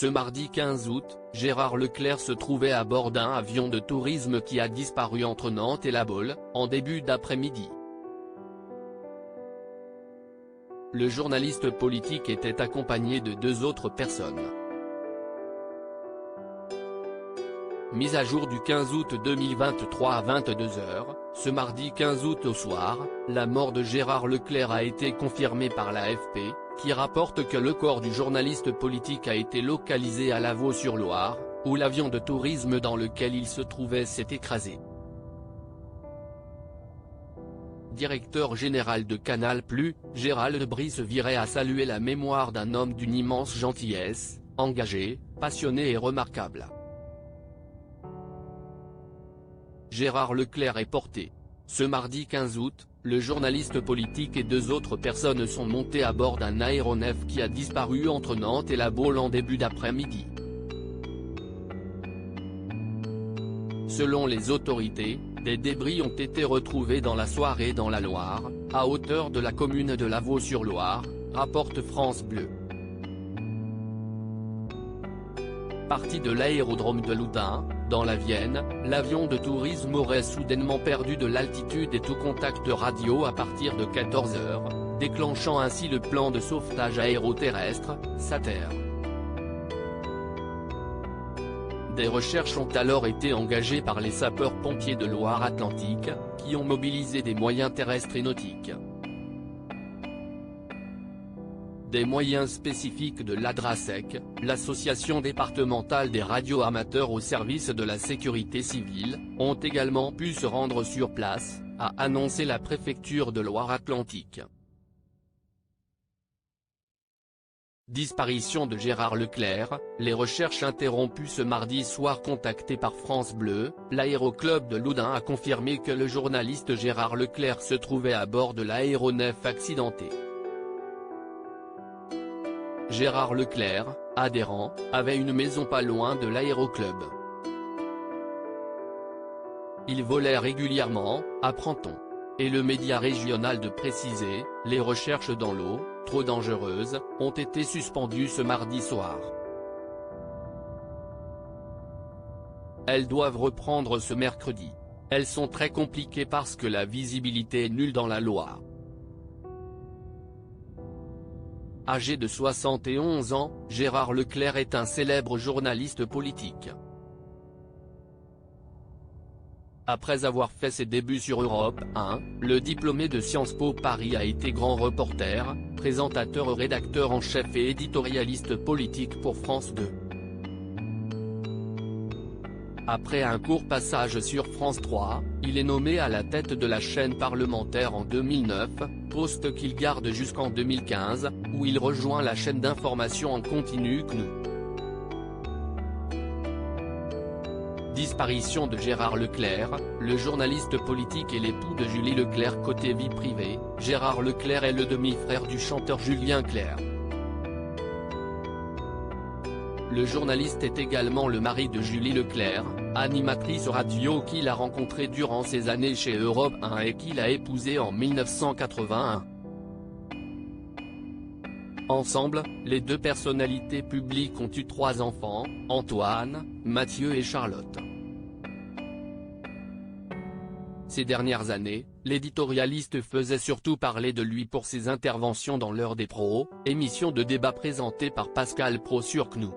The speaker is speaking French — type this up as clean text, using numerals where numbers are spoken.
Ce mardi 15 août, Gérard Leclerc se trouvait à bord d'un avion de tourisme qui a disparu entre Nantes et La Baule, en début d'après-midi. Le journaliste politique était accompagné de 2 autres personnes. Mise à jour du 15 août 2023 à 22h, ce mardi 15 août au soir, la mort de Gérard Leclerc a été confirmée par l'AFP, qui rapporte que le corps du journaliste politique a été localisé à Lavaux-sur-Loire, où l'avion de tourisme dans lequel il se trouvait s'est écrasé. Directeur général de Canal+, Gérald Brice virait à saluer la mémoire d'un homme d'une immense gentillesse, engagé, passionné et remarquable. Gérard Leclerc est porté. Ce mardi 15 août, le journaliste politique et 2 autres personnes sont montés à bord d'un aéronef qui a disparu entre Nantes et La Baule en début d'après-midi. Selon les autorités, des débris ont été retrouvés dans la soirée dans la Loire, à hauteur de la commune de Lavaux-sur-Loire, rapporte France Bleu. Parti de l'aérodrome de Loudun, dans la Vienne, l'avion de tourisme aurait soudainement perdu de l'altitude et tout contact radio à partir de 14h, déclenchant ainsi le plan de sauvetage aéroterrestre, SATER. Des recherches ont alors été engagées par les sapeurs-pompiers de Loire-Atlantique, qui ont mobilisé des moyens terrestres et nautiques. Des moyens spécifiques de l'ADRASEC, l'association départementale des radios amateurs au service de la sécurité civile, ont également pu se rendre sur place, a annoncé la préfecture de Loire-Atlantique. Disparition de Gérard Leclerc, les recherches interrompues ce mardi soir. Contacté par France Bleu, l'aéroclub de Loudun a confirmé que le journaliste Gérard Leclerc se trouvait à bord de l'aéronef accidenté. Gérard Leclerc, adhérent, avait une maison pas loin de l'aéroclub. Il volait régulièrement, apprend-on. Et le média régional de préciser, les recherches dans l'eau, trop dangereuses, ont été suspendues ce mardi soir. Elles doivent reprendre ce mercredi. Elles sont très compliquées parce que la visibilité est nulle dans la Loire. Âgé de 71 ans, Gérard Leclerc est un célèbre journaliste politique. Après avoir fait ses débuts sur Europe 1, le diplômé de Sciences Po Paris a été grand reporter, présentateur, rédacteur en chef et éditorialiste politique pour France 2. Après un court passage sur France 3, il est nommé à la tête de la chaîne parlementaire en 2009, poste qu'il garde jusqu'en 2015, où il rejoint la chaîne d'information en continu CNU. Disparition de Gérard Leclerc, le journaliste politique et l'époux de Julie Leclerc. Côté vie privée, Gérard Leclerc est le demi-frère du chanteur Julien Clerc. Le journaliste est également le mari de Julie Leclerc, animatrice radio qu'il a rencontrée durant ses années chez Europe 1 et qu'il a épousée en 1981. Ensemble, les 2 personnalités publiques ont eu 3 enfants, Antoine, Mathieu et Charlotte. Ces dernières années, l'éditorialiste faisait surtout parler de lui pour ses interventions dans l'heure des pros, émission de débat présentée par Pascal Praud sur CNU.